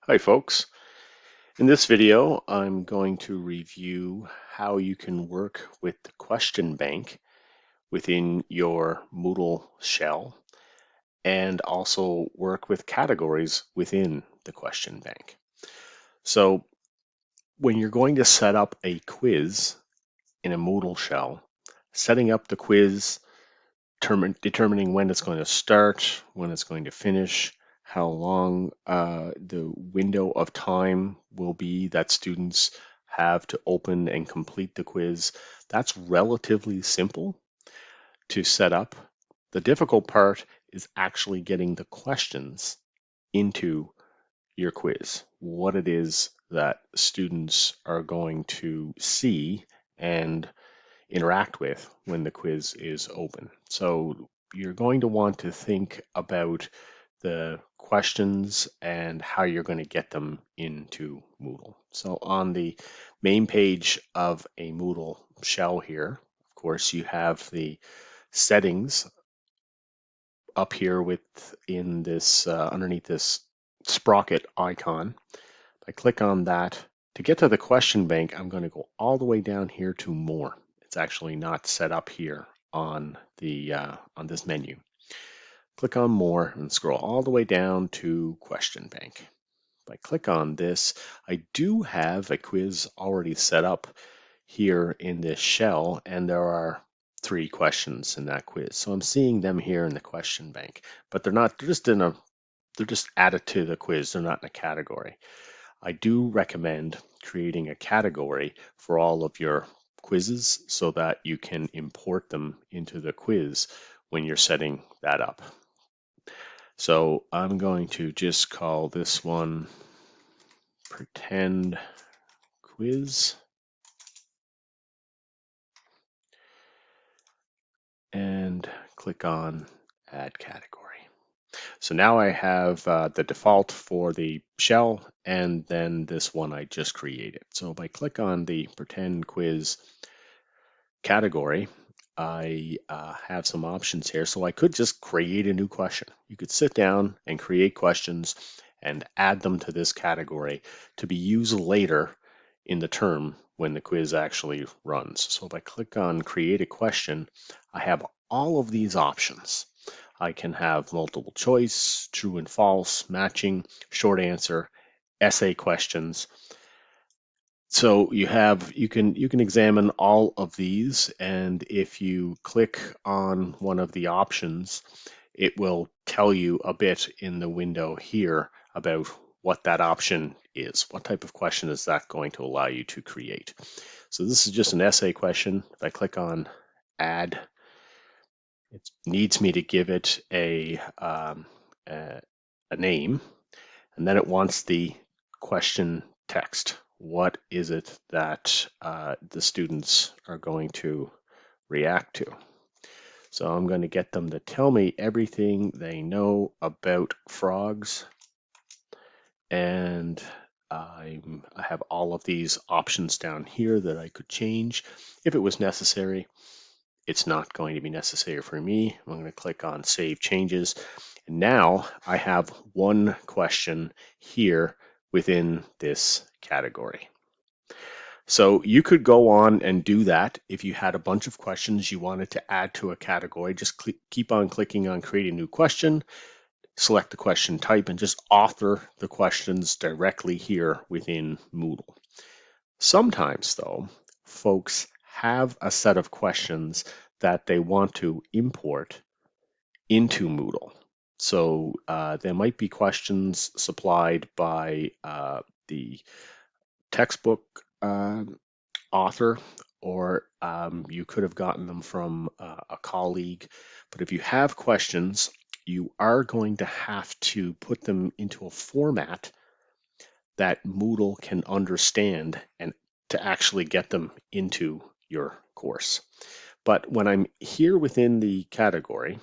Hi folks. In this video, I'm going to review how you can work with the question bank within your Moodle shell and also work with categories within the question bank. So when you're going to set up a quiz in a Moodle shell, setting up the quiz, determining when it's going to start, when it's going to finish, how long the window of time will be that students have to open and complete the quiz. That's relatively simple to set up. The difficult part is actually getting the questions into your quiz, what it is that students are going to see and interact with when the quiz is open. So you're going to want to think about the questions and how you're going to get them into Moodle. So on the main page of a Moodle shell here, of course, you have the settings up here within this underneath this sprocket icon. If I click on that, to get to the question bank, I'm going to go all the way down here to more. It's actually not set up here on the on this menu. Click on more and scroll all the way down to question bank. If I click on this, I do have a quiz already set up here in this shell, and there are 3 questions in that quiz. So I'm seeing them here in the question bank, but they're just added to the quiz. They're not in a category. I do recommend creating a category for all of your quizzes so that you can import them into the quiz when you're setting that up. So I'm going to just call this one pretend quiz and click on add category. So now I have the default for the shell and then this one I just created. So if I click on the pretend quiz category, I have some options here. So I could just create a new question. You could sit down and create questions and add them to this category to be used later in the term when the quiz actually runs. So if I click on create a question, I have all of these options. I can have multiple choice, true and false, matching, short answer, essay questions. So you can examine all of these, and if you click on one of the options, it will tell you a bit in the window here about what that option is. What type of question is that going to allow you to create? So this is just an essay question. If I click on add, it needs me to give it a name, and then it wants the question text. What is it that the students are going to react to? So I'm going to get them to tell me everything they know about frogs. And I have all of these options down here that I could change if it was necessary. It's not going to be necessary for me. I'm going to click on Save Changes. And now I have one question here within this category. So you could go on and do that if you had a bunch of questions you wanted to add to a category. Just keep on clicking on Create a New Question, select the question type, and just author the questions directly here within Moodle. Sometimes, though, folks have a set of questions that they want to import into Moodle. So there might be questions supplied by the textbook author, or you could have gotten them from a colleague. But if you have questions, you are going to have to put them into a format that Moodle can understand and to actually get them into your course. But when I'm here within the category,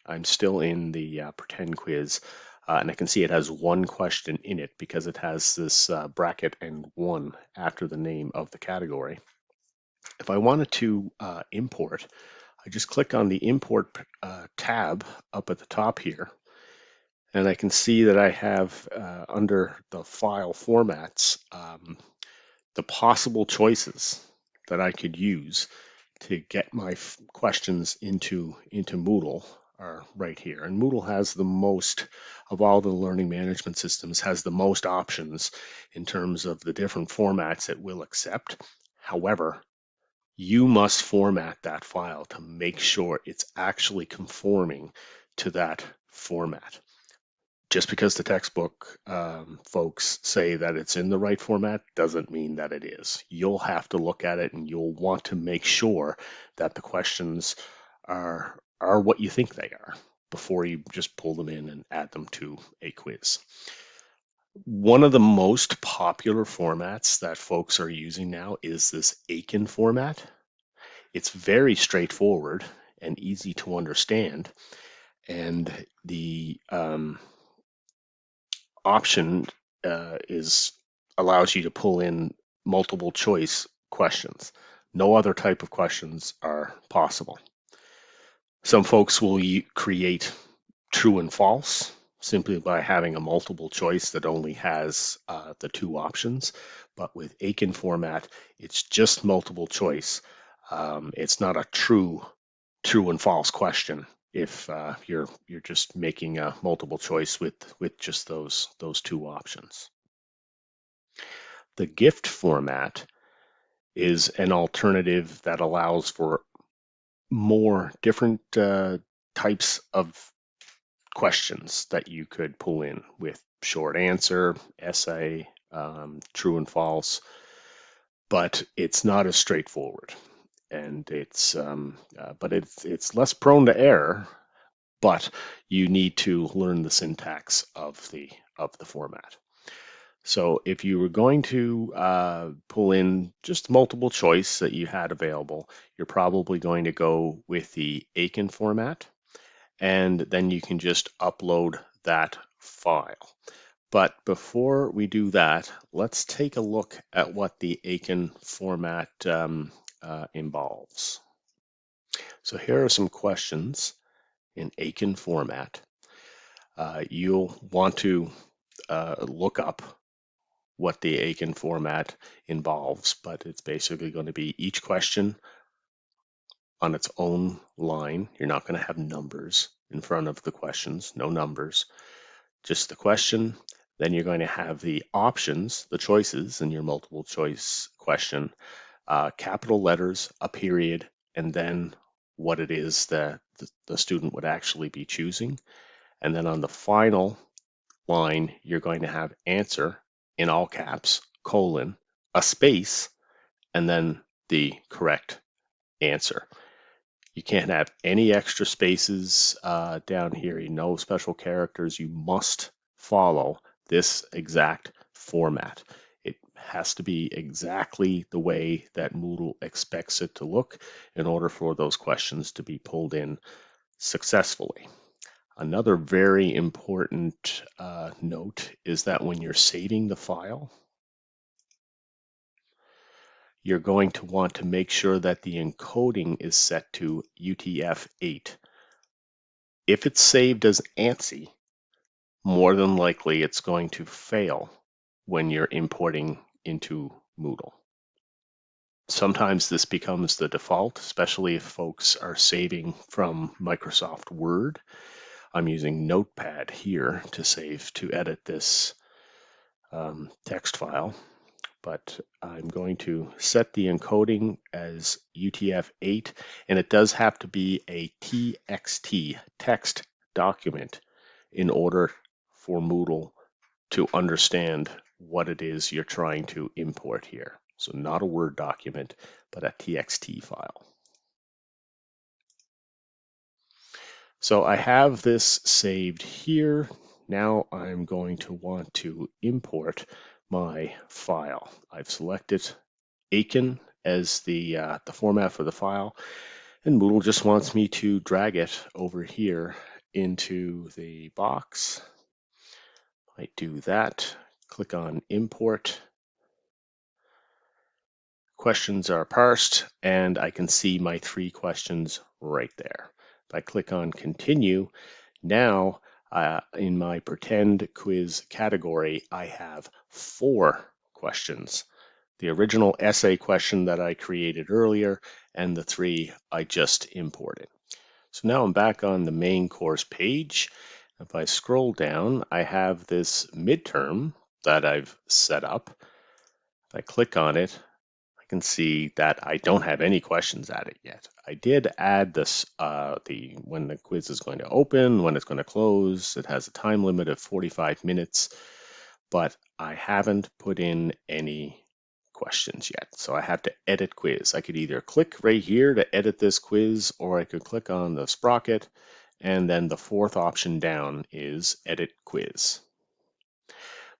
I'm still in the pretend quiz, and I can see it has one question in it because it has this bracket and 1 after the name of the category. If I wanted to import, I just click on the import tab up at the top here, And I can see that I have under the file formats the possible choices that I could use to get my questions into Moodle are right here. And Moodle has the most of all the learning management systems, has the most options in terms of the different formats it will accept. However, you must format that file to make sure it's actually conforming to that format. Just because the textbook folks say that it's in the right format doesn't mean that it is. You'll have to look at it and you'll want to make sure that the questions are what you think they are before you just pull them in and add them to a quiz. One of the most popular formats that folks are using now is this Aiken format. It's very straightforward and easy to understand, and the option is allows you to pull in multiple choice questions. No other type of questions are possible. Some folks will create true and false simply by having a multiple choice that only has the two options. But with Aiken format, it's just multiple choice. It's not a true and false question if you're just making a multiple choice with just those two options. The gift format is an alternative that allows for more different types of questions that you could pull in with short answer, essay, true and false, but it's not as straightforward, and it's less prone to error. But you need to learn the syntax of the format. So if you were going to pull in just multiple choice that you had available, you're probably going to go with the Aiken format, and then you can just upload that file. But before we do that, let's take a look at what the Aiken format involves. So here are some questions in Aiken format. You'll want to look up what the Aiken format involves, but it's basically going to be each question on its own line. You're not going to have numbers in front of the questions, no numbers, just the question. Then you're going to have the options, the choices in your multiple choice question, capital letters, a period, and then what it is that the student would actually be choosing. And then on the final line, you're going to have answer in all caps, colon, a space, and then the correct answer. You can't have any extra spaces down here, no special characters. You must follow this exact format. It has to be exactly the way that Moodle expects it to look in order for those questions to be pulled in successfully. Another very important note is that when you're saving the file, you're going to want to make sure that the encoding is set to UTF-8. If it's saved as ANSI, more than likely it's going to fail when you're importing into Moodle. Sometimes this becomes the default, especially if folks are saving from Microsoft Word. I'm using Notepad here to edit this text file, but I'm going to set the encoding as UTF-8, and it does have to be a TXT, text document, in order for Moodle to understand what it is you're trying to import here. So not a Word document, but a TXT file. So I have this saved here. Now I'm going to want to import my file. I've selected Aiken as the format for the file, and Moodle just wants me to drag it over here into the box. I do that, click on import. Questions are parsed, and I can see my 3 questions right there. If I click on continue, now In my pretend quiz category, I have 4 questions. The original essay question that I created earlier and the 3 I just imported. So now I'm back on the main course page. If I scroll down, I have this midterm that I've set up. If I click on it, I can see that I don't have any questions at it yet. I did add this, when the quiz is going to open, when it's going to close. It has a time limit of 45 minutes, but I haven't put in any questions yet. So I have to edit quiz. I could either click right here to edit this quiz, or I could click on the sprocket, and then the 4th option down is edit quiz.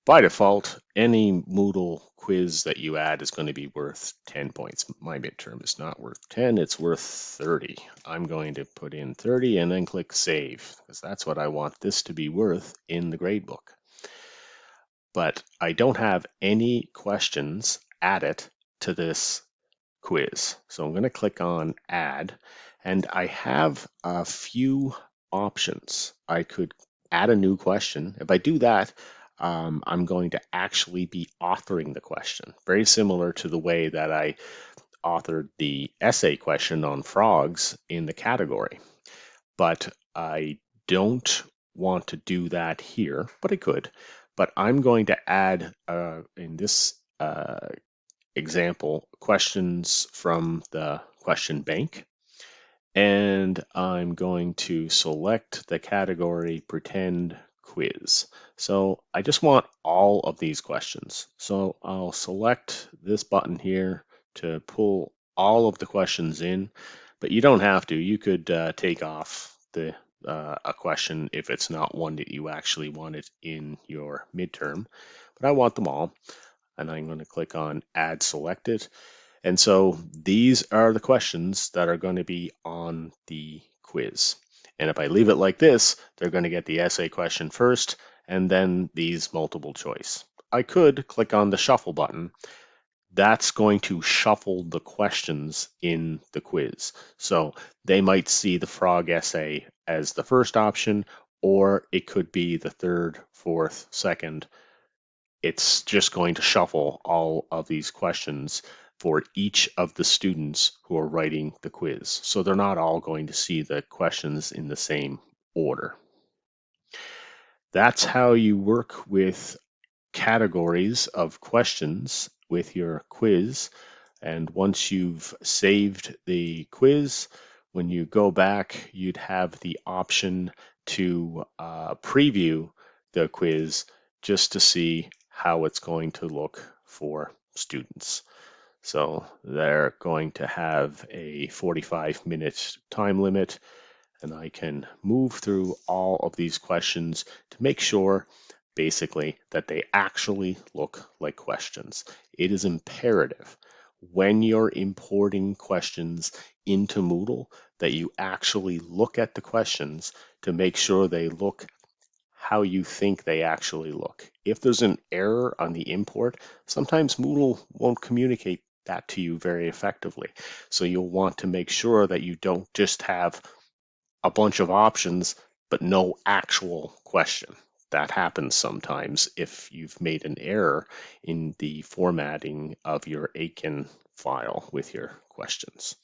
By default, any Moodle quiz that you add is going to be worth 10 points. My midterm is not worth 10, it's worth 30. I'm going to put in 30 and then click save, because that's what I want this to be worth in the gradebook. But I don't have any questions added to this quiz. So I'm going to click on add, and I have a few options. I could add a new question. If I do that, I'm going to actually be authoring the question, very similar to the way that I authored the essay question on frogs in the category. But I don't want to do that here, but I could. But I'm going to add, in this example, questions from the question bank. And I'm going to select the category pretend quiz. So I just want all of these questions. So I'll select this button here to pull all of the questions in, but you don't have to. You could take off a question if it's not one that you actually wanted in your midterm. But I want them all, and I'm going to click on Add Selected. And so these are the questions that are going to be on the quiz. And if I leave it like this, they're going to get the essay question first, and then these multiple choice. I could click on the shuffle button. That's going to shuffle the questions in the quiz. So they might see the frog essay as the first option, or it could be the third, fourth, second. It's just going to shuffle all of these questions for each of the students who are writing the quiz. So they're not all going to see the questions in the same order. That's how you work with categories of questions with your quiz. And once you've saved the quiz, when you go back, you'd have the option to preview the quiz just to see how it's going to look for students. So they're going to have a 45-minute time limit, and I can move through all of these questions to make sure basically that they actually look like questions. It is imperative when you're importing questions into Moodle that you actually look at the questions to make sure they look how you think they actually look. If there's an error on the import, sometimes Moodle won't communicate that to you very effectively. So you'll want to make sure that you don't just have a bunch of options, but no actual question. That happens sometimes if you've made an error in the formatting of your Aiken file with your questions.